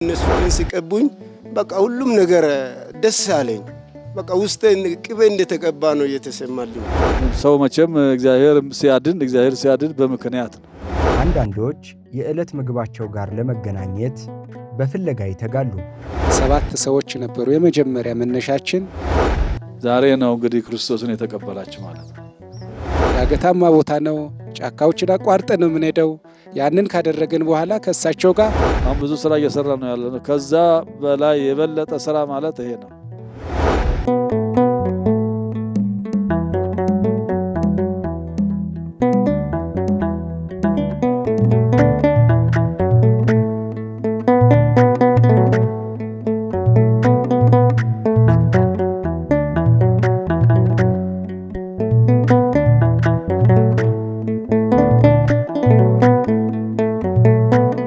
እነሱ ግን ሲቀቡኝ በቃ ሁሉም ነገር ደስ አለኝ። በቃ ውስጤ ቅቤ እንደተቀባ ነው እየተሰማልኝ። ሰው መቼም እግዚአብሔር ሲያድን በምክንያት ነው። አንዳንዶች የዕለት ምግባቸው ጋር ለመገናኘት በፍለጋ ይተጋሉ። 7 ሰዎች ነበሩ የመጀመሪያ መነሻችን። ዛሬ ነው እንግዲህ ክርስቶስን የተቀበላችሁ ማለት ነው። ዳገታማ ቦታ ነው። ጫካዎችን አቋርጠን ነው የምንሄደው። ያንን ካደረግን በኋላ ከእሳቸው ጋር አሁን ብዙ ስራ እየሰራ ነው ያለነው። ከዛ በላይ የበለጠ ስራ ማለት ይሄ ነው።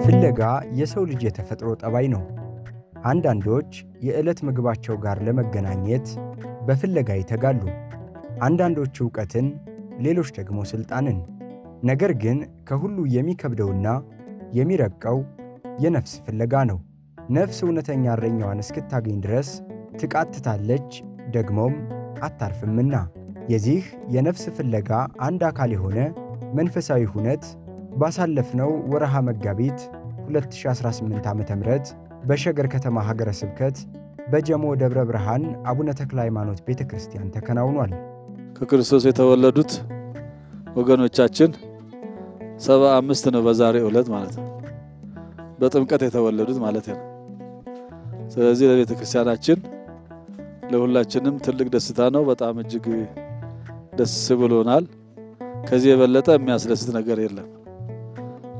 ፍለጋ የሰው ልጅ የተፈጥሮ ጠባይ ነው። አንዳንዶች የዕለት ምግባቸው ጋር ለመገናኘት በፍለጋ ይተጋሉ። አንዳንዶች ዕውቀትን፣ ሌሎች ደግሞ ሥልጣንን። ነገር ግን ከሁሉ የሚከብደውና የሚረቀው የነፍስ ፍለጋ ነው። ነፍስ እውነተኛ እረኛዋን እስክታገኝ ድረስ ትቃትታለች፣ ደግሞም አታርፍምና። የዚህ የነፍስ ፍለጋ አንድ አካል የሆነ መንፈሳዊ ሁነት ባሳለፍነው ወርሃ መጋቢት 2018 ዓ.ም በሸገር ከተማ ሀገረ ስብከት በጀሞ ደብረ ብርሃን አቡነ ተክለ ሃይማኖት ቤተ ክርስቲያን ተከናውኗል። ከክርስቶስ የተወለዱት ወገኖቻችን 75 ነው በዛሬው ዕለት ማለት ነው። በጥምቀት የተወለዱት ማለት ነው። ስለዚህ ለቤተ ክርስቲያናችን ለሁላችንም ትልቅ ደስታ ነው። በጣም እጅግ ደስ ብሎናል። ከዚህ የበለጠ የሚያስደስት ነገር የለም።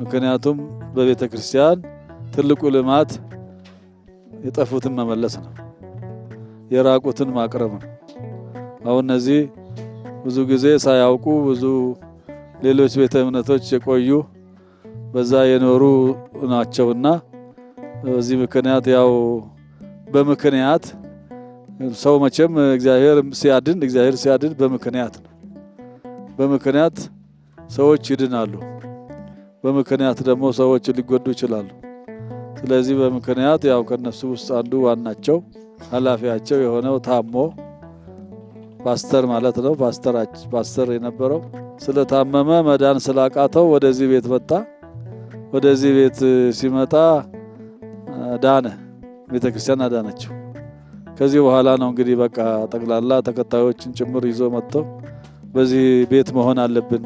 ምክንያቱም በቤተ ክርስቲያን ትልቁ ልማት የጠፉትን መመለስ ነው፣ የራቁትን ማቅረብ ነው። አሁን እነዚህ ብዙ ጊዜ ሳያውቁ ብዙ ሌሎች ቤተ እምነቶች የቆዩ በዛ የኖሩ ናቸውና በዚህ ምክንያት ያው በምክንያት ሰው መቼም እግዚአብሔር ሲያድን በምክንያት ነው። በምክንያት ሰዎች ይድናሉ። በምክንያት ደግሞ ሰዎች ሊጎዱ ይችላሉ። ስለዚህ በምክንያት ያው ከነሱ ውስጥ አንዱ ዋናቸው ኃላፊያቸው የሆነው ታሞ ፓስተር ማለት ነው። ፓስተር የነበረው ስለታመመ መዳን ስላቃተው ወደዚህ ቤት መጣ። ወደዚህ ቤት ሲመጣ ዳነ። ቤተክርስቲያን አዳነችው። ከዚህ በኋላ ነው እንግዲህ በቃ ጠቅላላ ተከታዮችን ጭምር ይዞ መጥቶ በዚህ ቤት መሆን አለብን፣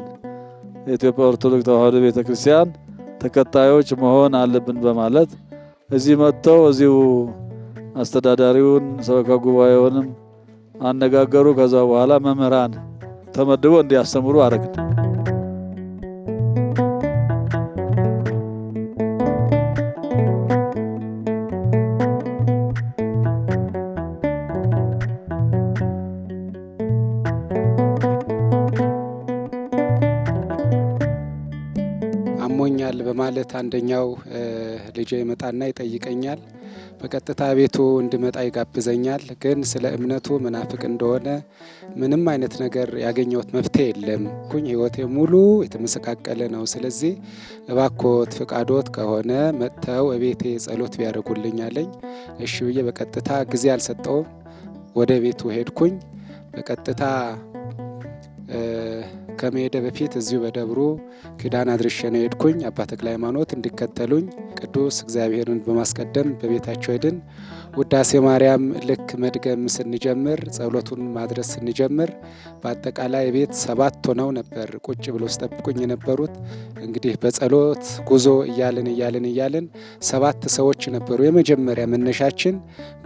የኢትዮጵያ ኦርቶዶክስ ተዋሕዶ ቤተክርስቲያን ተከታዮች መሆን አለብን በማለት እዚህ መጥተው እዚሁ አስተዳዳሪውን ሰበካ ጉባኤውንም አነጋገሩ። ከዛ በኋላ መምህራን ተመድቦ እንዲያስተምሩ አረግን። አሞኛል በማለት አንደኛው ልጄ ይመጣና ይጠይቀኛል። በቀጥታ ቤቱ እንድመጣ ይጋብዘኛል። ግን ስለ እምነቱ መናፍቅ እንደሆነ ምንም አይነት ነገር ያገኘሁት መፍትሄ የለም። ሕይወቴ ሙሉ የተመሰቃቀለ ነው። ስለዚህ እባክዎት ፍቃዶት ከሆነ መጥተው እቤቴ ጸሎት ቢያደርጉልኝ አለኝ። እሺ ብዬ በቀጥታ ጊዜ አልሰጠውም። ወደ ቤቱ ሄድኩኝ። በቀጥታ ከመሄደ በፊት እዚሁ በደብሩ ኪዳን አድርሼ ነው ሄድኩኝ። አባ ተክለ ሃይማኖት እንዲከተሉኝ ቅዱስ እግዚአብሔርን በማስቀደም በቤታቸው ሄድን። ውዳሴ ማርያም ልክ መድገም ስንጀምር፣ ጸሎቱን ማድረስ ስንጀምር በአጠቃላይ ቤት 7 ሆነው ነበር ቁጭ ብለው ሲጠብቁኝ የነበሩት። እንግዲህ በጸሎት ጉዞ እያልን 7 ሰዎች ነበሩ የመጀመሪያ መነሻችን።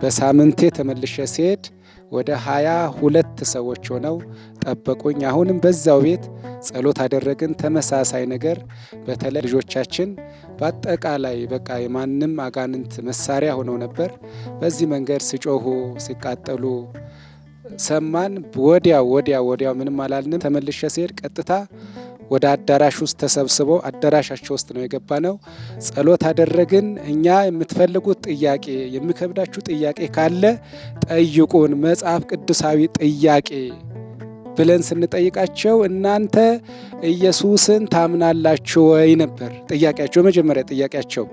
በሳምንቴ ተመልሼ ሲሄድ ወደ 22 ሰዎች ሆነው ጠበቁኝ። አሁንም በዛው ቤት ጸሎት አደረግን። ተመሳሳይ ነገር በተለይ ልጆቻችን በአጠቃላይ በቃ የማንም አጋንንት መሳሪያ ሆነው ነበር። በዚህ መንገድ ሲጮሁ ሲቃጠሉ ሰማን። ወዲያው ምንም አላልንም። ተመልሼ ሲሄድ ቀጥታ ወደ አዳራሽ ውስጥ ተሰብስበው አዳራሻቸው ውስጥ ነው የገባነው። ጸሎት አደረግን። እኛ የምትፈልጉት ጥያቄ የሚከብዳችሁ ጥያቄ ካለ ጠይቁን፣ መጽሐፍ ቅዱሳዊ ጥያቄ ብለን ስንጠይቃቸው እናንተ ኢየሱስን ታምናላችሁ ወይ ነበር ጥያቄያቸው። መጀመሪያ ጥያቄያቸው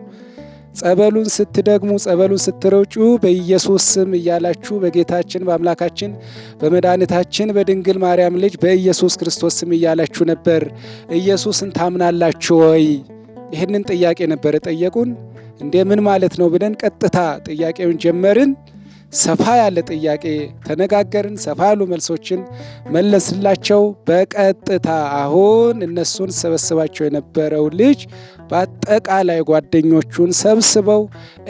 ጸበሉን ስትደግሙ ጸበሉን ስትረጩ በኢየሱስ ስም እያላችሁ በጌታችን በአምላካችን በመድኃኒታችን በድንግል ማርያም ልጅ በኢየሱስ ክርስቶስ ስም እያላችሁ ነበር። ኢየሱስን ታምናላችሁ ወይ? ይህንን ጥያቄ ነበር ጠየቁን። እንዴ ምን ማለት ነው ብለን ቀጥታ ጥያቄውን ጀመርን። ሰፋ ያለ ጥያቄ ተነጋገርን። ሰፋ ያሉ መልሶችን መለስላቸው። በቀጥታ አሁን እነሱን ሰበስባቸው የነበረው ልጅ በአጠቃላይ ጓደኞቹን ሰብስበው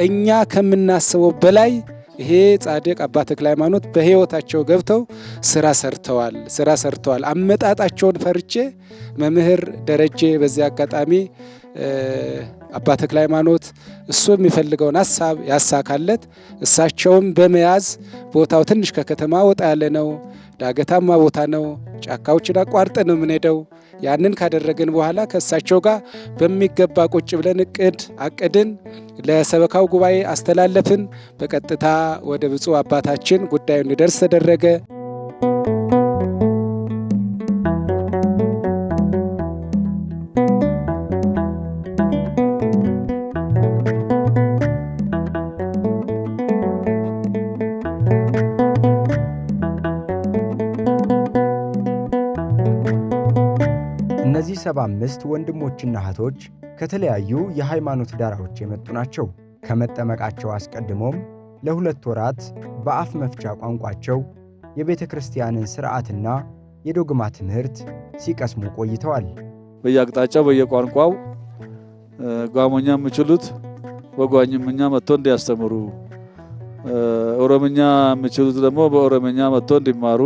እኛ ከምናስበው በላይ ይሄ ጻድቅ አባ ተክለ ሃይማኖት በሕይወታቸው ገብተው ስራ ሰርተዋል። አመጣጣቸውን ፈርቼ መምህር ደረጀ በዚህ አጋጣሚ አባ ተክለ ሃይማኖት እሱ የሚፈልገውን ሐሳብ ያሳካለት። እሳቸውም በመያዝ ቦታው ትንሽ ከከተማ ወጣ ያለ ነው፣ ዳገታማ ቦታ ነው፣ ጫካዎችን አቋርጠን ነው የምንሄደው። ያንን ካደረግን በኋላ ከእሳቸው ጋር በሚገባ ቁጭ ብለን አቅድን፣ ለሰበካው ጉባኤ አስተላለፍን። በቀጥታ ወደ ብፁዕ አባታችን ጉዳዩ እንዲደርስ ተደረገ። እነዚህ 75 ወንድሞችና እህቶች ከተለያዩ የሃይማኖት ዳራዎች የመጡ ናቸው። ከመጠመቃቸው አስቀድሞም ለ2 ወራት በአፍ መፍቻ ቋንቋቸው የቤተ ክርስቲያንን ሥርዓትና የዶግማ ትምህርት ሲቀስሙ ቆይተዋል። በየአቅጣጫው በየቋንቋው ጓሞኛ የሚችሉት በጓኝምኛ መጥቶ እንዲያስተምሩ፣ ኦሮምኛ የሚችሉት ደግሞ በኦሮምኛ መጥቶ እንዲማሩ፣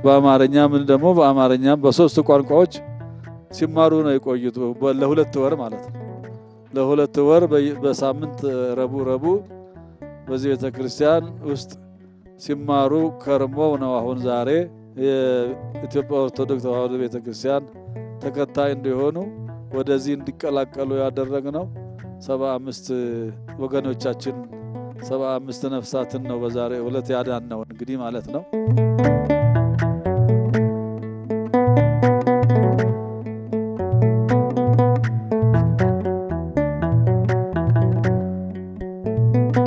በአማርኛ ምን ደግሞ በአማርኛ በ3 ቋንቋዎች ሲማሩ ነው የቆዩት። ለ2 ወር ማለት ነው። ለ2 ወር በሳምንት ረቡዕ በዚህ ቤተክርስቲያን ውስጥ ሲማሩ ከርመው ነው አሁን ዛሬ የኢትዮጵያ ኦርቶዶክስ ተዋሕዶ ቤተክርስቲያን ተከታይ እንዲሆኑ ወደዚህ እንዲቀላቀሉ ያደረግነው 75 ወገኖቻችን 75 ነፍሳትን ነው በዛሬ ዕለት ያዳነው እንግዲህ ማለት ነው።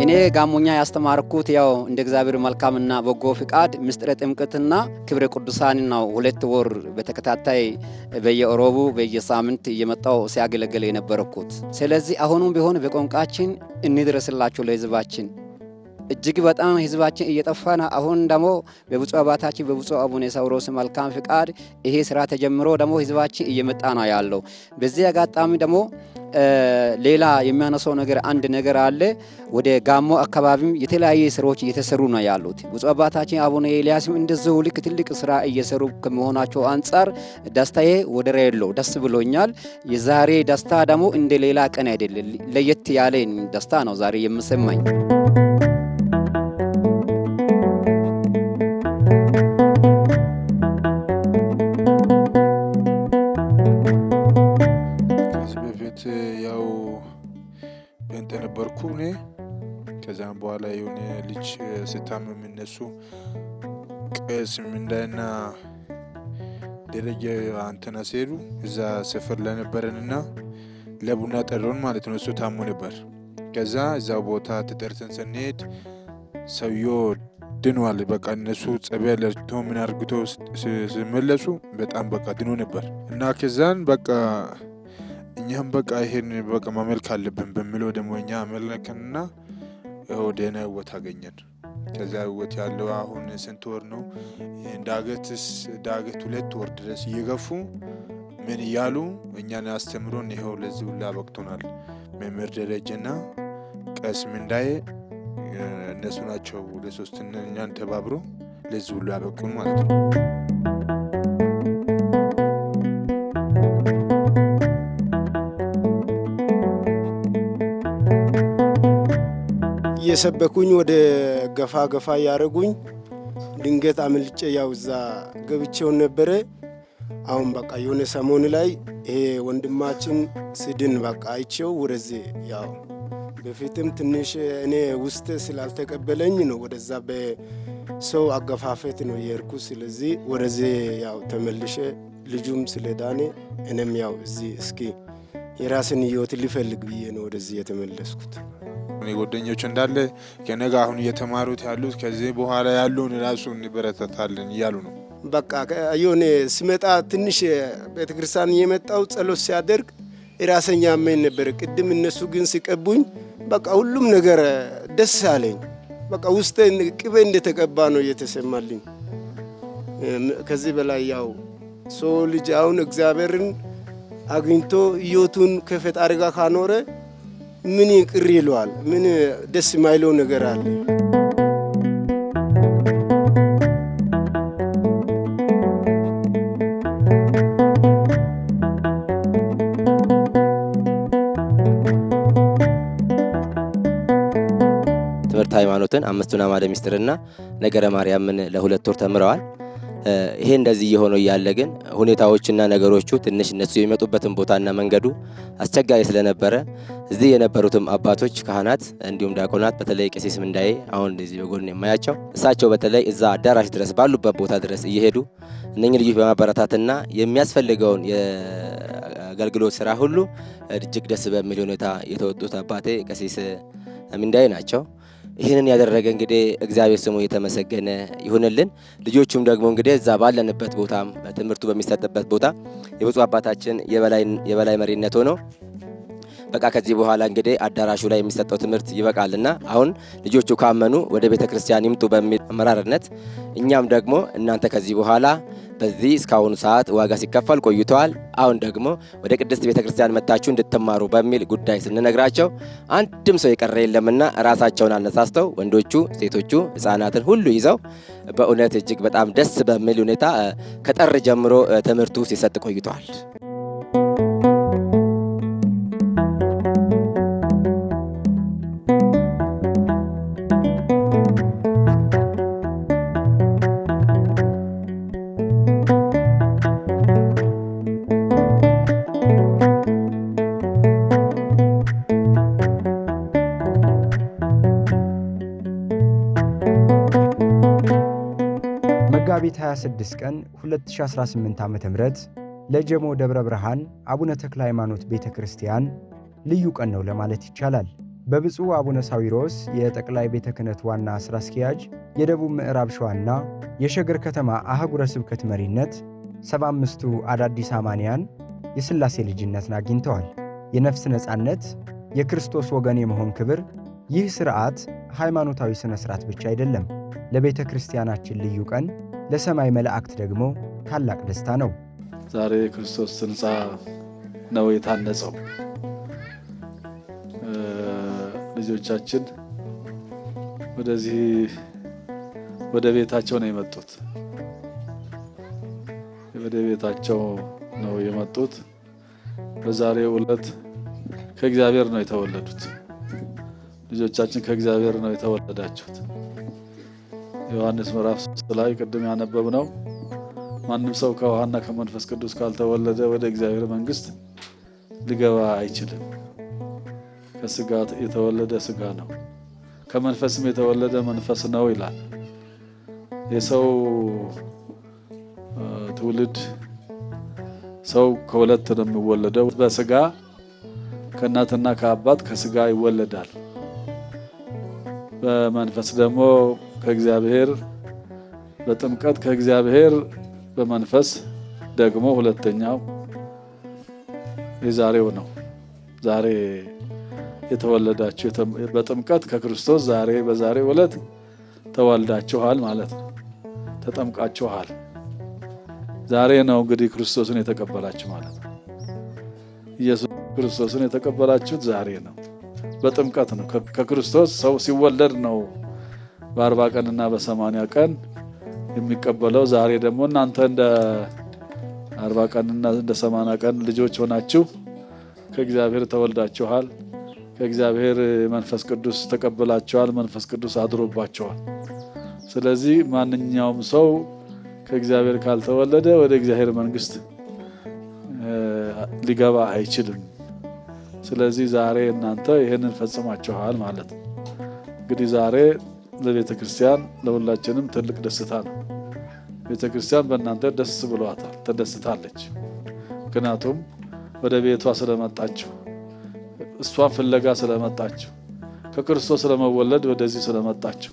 እኔ ጋሞኛ ያስተማርኩት ያው እንደ እግዚአብሔር መልካምና በጎ ፍቃድ ምስጢረ ጥምቀትና ክብረ ቅዱሳን ነው። 2 ወር በተከታታይ በየሮቡ በየሳምንት እየመጣው ሲያገለግል የነበርኩት። ስለዚህ አሁንም ቢሆን በቋንቋችን እንድረስላቸው ለሕዝባችን እጅግ በጣም ሕዝባችን እየጠፋና አሁን ደግሞ በብፁዕ አባታችን በብፁዕ አቡነ ሳዊሮስ መልካም ፍቃድ ይሄ ስራ ተጀምሮ ደግሞ ሕዝባችን እየመጣ ነው ያለው። በዚህ አጋጣሚ ደግሞ ሌላ የሚያነሳው ነገር አንድ ነገር አለ። ወደ ጋሞ አካባቢም የተለያየ ስራዎች እየተሰሩ ነው ያሉት። ብፁዕ አባታችን አቡነ ኤልያስም እንደዚሁ ልክ ትልቅ ስራ እየሰሩ ከመሆናቸው አንፃር ደስታዬ ወደር የለው፣ ደስ ብሎኛል። የዛሬ ደስታ ደግሞ እንደ ሌላ ቀን አይደለም፣ ለየት ያለ ደስታ ነው ዛሬ የምሰማኝ። ከዛም በኋላ የሆነ ልጅ ስታመም እነሱ ቄስ ምንዳይና ደረጀ አንተና ሲሄዱ እዛ ሰፈር ለነበረንና ለቡና ጠሩን ማለት ነው። እሱ ታሞ ነበር። ከዛ እዛው ቦታ ተጠርተን ስንሄድ ሰውየው ድኗል። በቃ እነሱ ጸበል ለርቶ ምን አርግቶ ሲመለሱ በጣም በቃ ድኖ ነበር እና ከዛን በቃ እኛም በቃ ይሄን በቃ ማመልክ አለብን በሚለው ደግሞ እኛ አመለክንና ወደና ህይወት አገኘን። ከዛ ህይወት ያለው አሁን ስንት ወር ነው? ዳገት 2 ወር ድረስ እየገፉ ምን እያሉ እኛን አስተምሮን ይኸው ለዚህ ሁሉ አበቅቶናል። መምህር ደረጀና ቄስ ምንዳዬ እነሱ ናቸው ለሶስተኛ እኛን ተባብሮ ለዚህ ሁሉ አበቁን ማለት ነው። የሰበኩኝ ወደ ገፋ ያረጉኝ ድንገት አምልጬ ያው እዛ ገብቼው ነበር። አሁን በቃ የሆነ ሰሞን ላይ ይሄ ወንድማችን ሲድን በቃ አይቼው ወደዚህ ያው በፊትም ትንሽ እኔ ውስጥ ስላልተቀበለኝ ነው ወደዛ በሰው አገፋፈት ነው የርኩ። ስለዚህ ወደዚህ ያው ተመልሼ ልጁም ስለዳኔ እኔም ያው እዚህ እስኪ የራስን ህይወት ሊፈልግ ብዬ ነው ወደዚህ የተመለስኩት። እኔ ጓደኞች እንዳለ ከነጋ አሁን እየተማሩት ያሉት ከዚህ በኋላ ያለውን ራሱ እንበረታታለን እያሉ ነው። በቃ የሆነ ሲመጣ ትንሽ ቤተክርስቲያን የመጣው ጸሎት ሲያደርግ ራሰኛ ምን ነበር። ቅድም እነሱ ግን ሲቀቡኝ በቃ ሁሉም ነገር ደስ አለኝ። በቃ ውስጤ ቅቤ እንደተቀባ ነው እየተሰማልኝ። ከዚህ በላይ ያው ሰው ልጅ አሁን እግዚአብሔርን አግኝቶ ህይወቱን ከፈጣሪ ጋር ካኖረ ምን ይቅር ይለዋል? ምን ደስ የማይለው ነገር አለ? ትምህርት ሃይማኖትን 5ቱን አዕማደ ምስጢርና ነገረ ማርያምን ለ2 ወር ተምረዋል። ይሄ እንደዚህ የሆነ ያለ ግን ሁኔታዎችና ነገሮቹ ትንሽ እነሱ የሚመጡበትን ቦታና መንገዱ አስቸጋሪ ስለነበረ እዚህ የነበሩትም አባቶች ካህናት እንዲሁም ዲያቆናት በተለይ ቄስ ምንዳዬ አሁን እንደዚህ በጎን የማያቸው እሳቸው በተለይ እዛ አዳራሽ ድረስ ባሉበት ቦታ ድረስ እየሄዱ እነኚህ ልጆች በማበረታትና የሚያስፈልገውን የአገልግሎት ስራ ሁሉ እጅግ ደስ በሚል ሁኔታ የተወጡት አባቴ ቄስ ምንዳዬ ናቸው። ይህንን ያደረገ እንግዲህ እግዚአብሔር ስሙ የተመሰገነ ይሁንልን። ልጆቹም ደግሞ እንግዲህ እዛ ባለንበት ቦታም ትምህርቱ በሚሰጥበት ቦታ የብፁዕ አባታችን የበላይ መሪነት ሆኖ በቃ ከዚህ በኋላ እንግዲህ አዳራሹ ላይ የሚሰጠው ትምህርት ይበቃልና አሁን ልጆቹ ካመኑ ወደ ቤተክርስቲያን ይምጡ በሚል አመራርነት እኛም ደግሞ እናንተ ከዚህ በኋላ በዚህ እስካሁኑ ሰዓት ዋጋ ሲከፈል ቆይተዋል። አሁን ደግሞ ወደ ቅድስት ቤተክርስቲያን መጣችሁ እንድትማሩ በሚል ጉዳይ ስንነግራቸው አንድም ሰው የቀረ የለምና ራሳቸውን አነሳስተው ወንዶቹ፣ ሴቶቹ፣ ህፃናትን ሁሉ ይዘው በእውነት እጅግ በጣም ደስ በሚል ሁኔታ ከጥር ጀምሮ ትምህርቱ ሲሰጥ ቆይተዋል። መጋቢት 26 ቀን 2018 ዓ.ም ለጀሞ ደብረ ብርሃን አቡነ ተክለ ሃይማኖት ቤተክርስቲያን ልዩ ቀን ነው ለማለት ይቻላል። በብፁዕ አቡነ ሳዊሮስ የጠቅላይ ቤተ ክህነት ዋና ሥራ አስኪያጅ የደቡብ ምዕራብ ሸዋና የሸገር ከተማ አህጉረ ስብከት መሪነት 75ቱ አዳዲስ አማንያን የሥላሴ ልጅነትን አግኝተዋል። የነፍስ ነጻነት፣ የክርስቶስ ወገን የመሆን ክብር። ይህ ሥርዓት ሃይማኖታዊ ሥነ ሥርዓት ብቻ አይደለም። ለቤተ ክርስቲያናችን ልዩ ቀን፣ ለሰማይ መላእክት ደግሞ ታላቅ ደስታ ነው። ዛሬ ክርስቶስ ሕንጻ ነው የታነጸው። ልጆቻችን ወደዚህ ወደ ቤታቸው ነው የመጡት። ወደ ቤታቸው ነው የመጡት። በዛሬው ዕለት ከእግዚአብሔር ነው የተወለዱት። ልጆቻችን ከእግዚአብሔር ነው የተወለዳችሁት። ዮሐንስ ምዕራፍ 3 ላይ ቅድም ያነበብነው ማንም ሰው ከውሃና ከመንፈስ ቅዱስ ካልተወለደ ወደ እግዚአብሔር መንግስት ሊገባ አይችልም። ከስጋ የተወለደ ስጋ ነው፣ ከመንፈስም የተወለደ መንፈስ ነው ይላል። የሰው ትውልድ ሰው ከሁለት ነው የሚወለደው። በስጋ ከእናትና ከአባት ከስጋ ይወለዳል። በመንፈስ ደግሞ ከእግዚአብሔር በጥምቀት ከእግዚአብሔር በመንፈስ ደግሞ ሁለተኛው የዛሬው ነው። ዛሬ የተወለዳችሁ በጥምቀት ከክርስቶስ ዛሬ በዛሬው ዕለት ተወልዳችኋል ማለት ነው። ተጠምቃችኋል። ዛሬ ነው እንግዲህ ክርስቶስን የተቀበላችሁ ማለት ነው። ኢየሱስ ክርስቶስን የተቀበላችሁት ዛሬ ነው። በጥምቀት ነው። ከክርስቶስ ሰው ሲወለድ ነው በ40 ቀንና በ80 ቀን የሚቀበለው። ዛሬ ደግሞ እናንተ እንደ 40 ቀንና እንደ 80 ቀን ልጆች ሆናችሁ ከእግዚአብሔር ተወልዳችኋል። ከእግዚአብሔር መንፈስ ቅዱስ ተቀበላችኋል። መንፈስ ቅዱስ አድሮባችኋል። ስለዚህ ማንኛውም ሰው ከእግዚአብሔር ካልተወለደ ወደ እግዚአብሔር መንግስት ሊገባ አይችልም። ስለዚህ ዛሬ እናንተ ይሄንን ፈጽማችኋል ማለት ነው። እንግዲህ ዛሬ ለቤተ ክርስቲያን ለሁላችንም ትልቅ ደስታ ነው። ቤተ ክርስቲያን በእናንተ ደስ ብሏታል፣ ተደስታለች። ምክንያቱም ወደ ቤቷ ስለመጣችሁ እሷን ፍለጋ ስለመጣችሁ ከክርስቶስ ለመወለድ ወደዚህ ስለመጣችሁ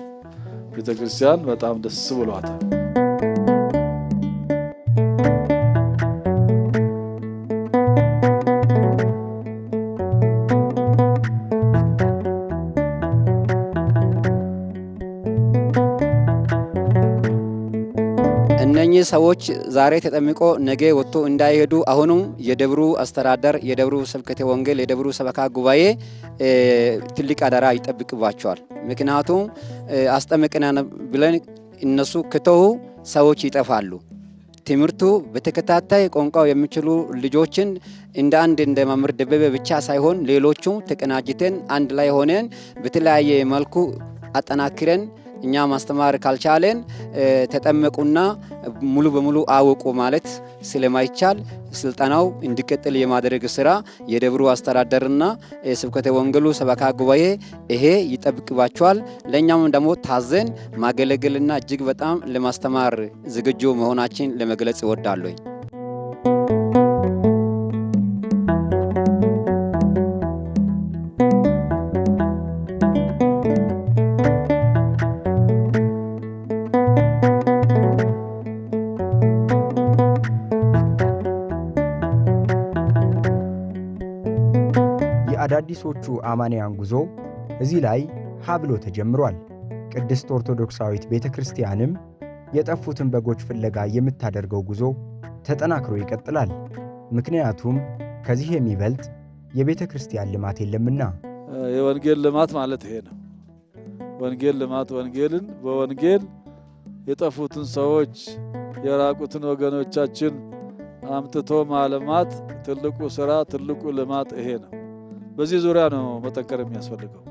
ቤተክርስቲያን በጣም ደስ ብሏታል። እነኚህ ሰዎች ዛሬ ተጠምቆ ነገ ወጥቶ እንዳይሄዱ አሁንም የደብሩ አስተዳደር፣ የደብሩ ስብከተ ወንጌል፣ የደብሩ ሰበካ ጉባኤ ትልቅ አደራ ይጠብቅባቸዋል። ምክንያቱም አስጠምቀናል ብለን እነሱ ከተው ሰዎች ይጠፋሉ። ትምህርቱ በተከታታይ ቋንቋው የሚችሉ ልጆችን እንደ መምህር ደበበ ብቻ ሳይሆን ሌሎቹም ተቀናጅተን አንድ ላይ ሆነን በተለያየ መልኩ አጠናክረን እኛ ማስተማር ካልቻለን ተጠመቁና ሙሉ በሙሉ አወቁ ማለት ስለማይቻል ስልጣናው እንዲቀጥል የማድረግ ስራ የደብሩ አስተዳደርና የስብከተ ወንጌሉ ሰበካ ጉባኤ ይሄ ይጠብቅባቸዋል። ለኛም ደግሞ ታዘን ማገለገልና እጅግ በጣም ለማስተማር ዝግጁ መሆናችን ለመግለጽ እወዳለሁ። የአዳዲሶቹ አማንያን ጉዞ እዚህ ላይ ሀብሎ ተጀምሯል። ቅድስት ኦርቶዶክሳዊት ቤተክርስቲያንም የጠፉትን በጎች ፍለጋ የምታደርገው ጉዞ ተጠናክሮ ይቀጥላል። ምክንያቱም ከዚህ የሚበልጥ የቤተክርስቲያን ልማት የለምና። የወንጌል ልማት ማለት ይሄ ነው። ወንጌል ልማት ወንጌልን በወንጌል የጠፉትን ሰዎች የራቁትን ወገኖቻችን አምጥቶ ማልማት ትልቁ ስራ ትልቁ ልማት ይሄ ነው። በዚህ ዙሪያ ነው መጠንከር የሚያስፈልገው።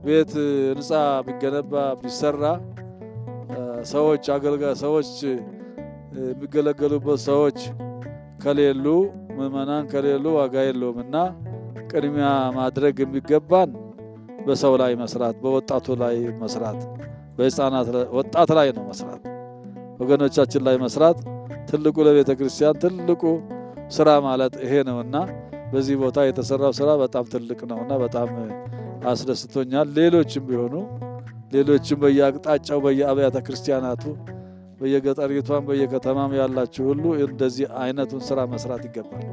ቤት ህንጻ ቢገነባ ቢሰራ ሰዎች አገልጋይ ሰዎች የሚገለገሉበት ሰዎች ከሌሉ ምእመናን ከሌሉ ዋጋ የለውምና ቅድሚያ ማድረግ የሚገባን በሰው ላይ መስራት፣ በወጣቱ ላይ መስራት፣ በህፃናት ወጣት ላይ ነው መስራት፣ ወገኖቻችን ላይ መስራት ትልቁ ለቤተ ክርስቲያን ትልቁ ስራ ማለት ይሄ ነውና በዚህ ቦታ የተሰራው ስራ በጣም ትልቅ ነውና በጣም አስደስቶኛል። ሌሎችም ቢሆኑ ሌሎችም በየአቅጣጫው በየአብያተ ክርስቲያናቱ በየገጠሪቷም በየከተማም ያላችሁ ሁሉ እንደዚህ አይነቱን ስራ መስራት ይገባል።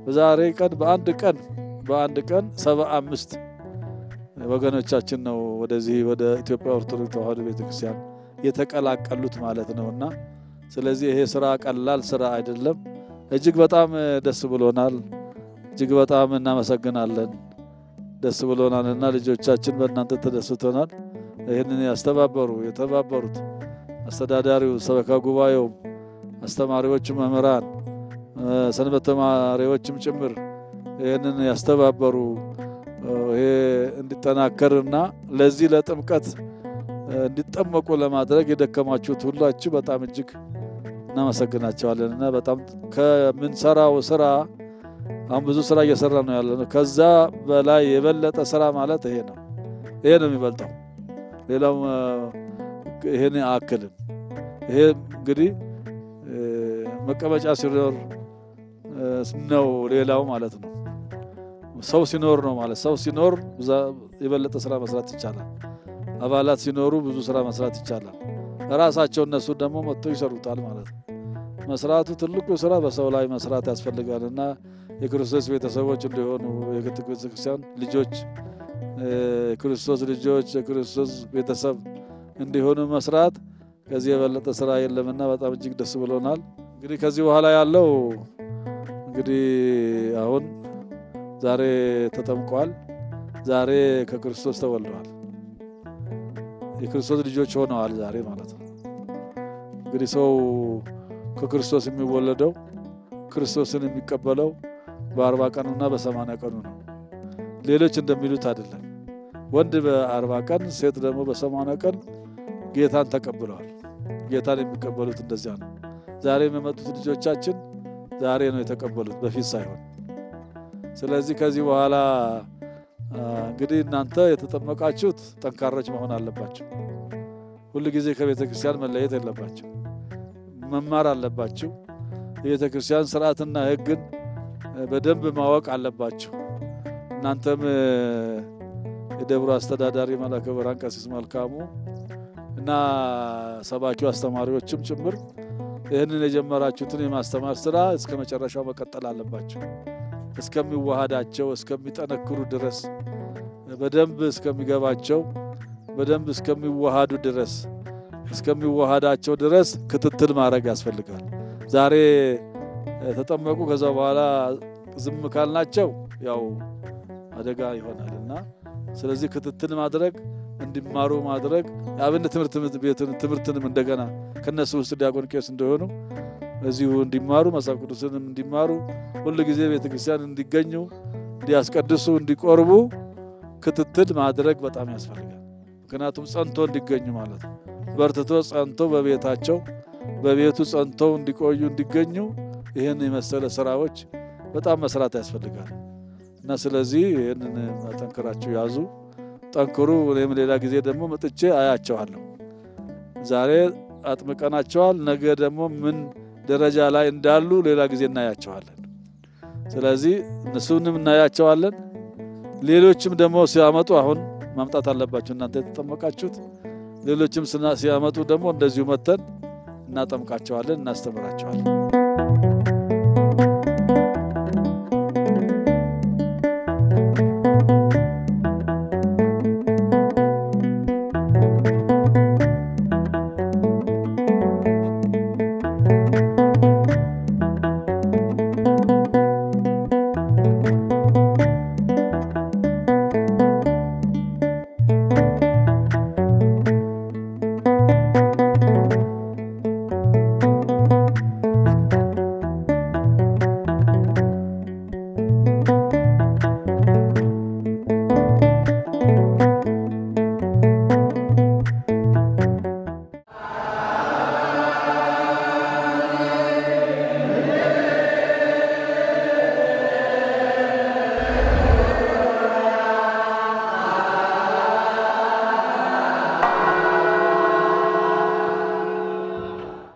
በዛሬ ቀን በአንድ ቀን 75 ወገኖቻችን ነው ወደዚህ ወደ ኢትዮጵያ ኦርቶዶክስ ተዋሕዶ ቤተክርስቲያን የተቀላቀሉት ማለት ነውና ስለዚህ ይሄ ስራ ቀላል ስራ አይደለም። እጅግ በጣም ደስ ብሎናል። እጅግ በጣም እናመሰግናለን። ደስ ብሎናልና ልጆቻችን በእናንተ ተደስተናል። ይህንን የተባበሩት አስተዳዳሪው፣ ሰበካ ጉባኤው፣ አስተማሪዎች፣ መምህራን፣ ሰንበት ተማሪዎችም ጭምር ይህንን ያስተባበሩ ይሄ እንዲጠናከርና ለዚህ ለጥምቀት እንዲጠመቁ ለማድረግ የደከማችሁት ሁላችሁ በጣም እጅግ እናመሰግናቸዋለንና በጣም ከምንሰራው ስራ አሁን ብዙ ስራ እየሰራ ነው ያለነው። ከዛ በላይ የበለጠ ስራ ማለት ይሄ ነው የሚበልጠው። ሌላው ይሄን አክልን ይሄ እንግዲህ መቀመጫ ሲኖር ነው ሌላው ማለት ነው። ሰው ሲኖር ነው ማለት ሰው ሲኖር የበለጠ ስራ መስራት ይቻላል። አባላት ሲኖሩ ብዙ ስራ መስራት ይቻላል። ራሳቸው እነሱ ደግሞ መጥተው ይሰሩታል ማለት ነው። መስራቱ ትልቁ ስራ በሰው ላይ መስራት ያስፈልጋልና የክርስቶስ ቤተሰቦች እንዲሆኑ የቤተክርስቲያን ልጆች የክርስቶስ ልጆች የክርስቶስ ቤተሰብ እንዲሆኑ መስራት ከዚህ የበለጠ ስራ የለምና በጣም እጅግ ደስ ብሎናል። እንግዲህ ከዚህ በኋላ ያለው እንግዲህ አሁን ዛሬ ተጠምቋል። ዛሬ ከክርስቶስ ተወልደዋል። የክርስቶስ ልጆች ሆነዋል ዛሬ ማለት ነው። እንግዲህ ሰው ከክርስቶስ የሚወለደው ክርስቶስን የሚቀበለው በ40 ቀኑና በ80 ቀኑ ነው። ሌሎች እንደሚሉት አይደለም። ወንድ በ40 ቀን ሴት ደግሞ በ80 ቀን ጌታን ተቀብለዋል። ጌታን የሚቀበሉት እንደዚያ ነው። ዛሬ የመጡት ልጆቻችን ዛሬ ነው የተቀበሉት በፊት ሳይሆን። ስለዚህ ከዚህ በኋላ እንግዲህ እናንተ የተጠመቃችሁት ጠንካሮች መሆን አለባችሁ። ሁሉ ጊዜ ከቤተ ክርስቲያን መለየት የለባችሁ። መማር አለባችሁ። የቤተ ክርስቲያን ስርዓትና ሕግን በደንብ ማወቅ አለባችሁ። እናንተም የደብሩ አስተዳዳሪ መላከ ብርሃን ቀሲስ መልካሙ እና ሰባኪው አስተማሪዎችም ጭምር ይህንን የጀመራችሁትን የማስተማር ስራ እስከ መጨረሻው መቀጠል አለባችሁ። እስከሚዋሃዳቸው እስከሚጠነክሩ ድረስ በደንብ እስከሚገባቸው በደንብ እስከሚዋሃዱ ድረስ እስከሚዋሃዳቸው ድረስ ክትትል ማድረግ ያስፈልጋል። ዛሬ ተጠመቁ ከዛ በኋላ ዝም ካልናቸው ያው አደጋ ይሆናልና ስለዚህ ክትትል ማድረግ እንዲማሩ ማድረግ የአብነት ትምህርትንም እንደገና ከነሱ ውስጥ ዲያቆን ቄስ እንደሆኑ እዚሁ እንዲማሩ መጽሐፍ ቅዱስንም እንዲማሩ ሁሉ ጊዜ ቤተክርስቲያን እንዲገኙ እንዲያስቀድሱ እንዲቆርቡ ክትትል ማድረግ በጣም ያስፈልጋል። ምክንያቱም ጸንቶ እንዲገኙ ማለት ነው። በርትቶ ጸንቶ በቤታቸው በቤቱ ጸንቶ እንዲቆዩ እንዲገኙ ይህን የመሰለ ስራዎች በጣም መስራት ያስፈልጋል እና ስለዚህ ይህንን ጠንክራችሁ ያዙ፣ ጠንክሩ። እኔም ሌላ ጊዜ ደግሞ መጥቼ አያቸዋለሁ። ዛሬ አጥምቀናቸዋል፣ ነገ ደግሞ ምን ደረጃ ላይ እንዳሉ ሌላ ጊዜ እናያቸዋለን። ስለዚህ እነሱንም እናያቸዋለን። ሌሎችም ደግሞ ሲያመጡ አሁን ማምጣት አለባችሁ እናንተ የተጠመቃችሁት። ሌሎችም ሲያመጡ ደግሞ እንደዚሁ መተን እናጠምቃቸዋለን፣ እናስተምራቸዋለን።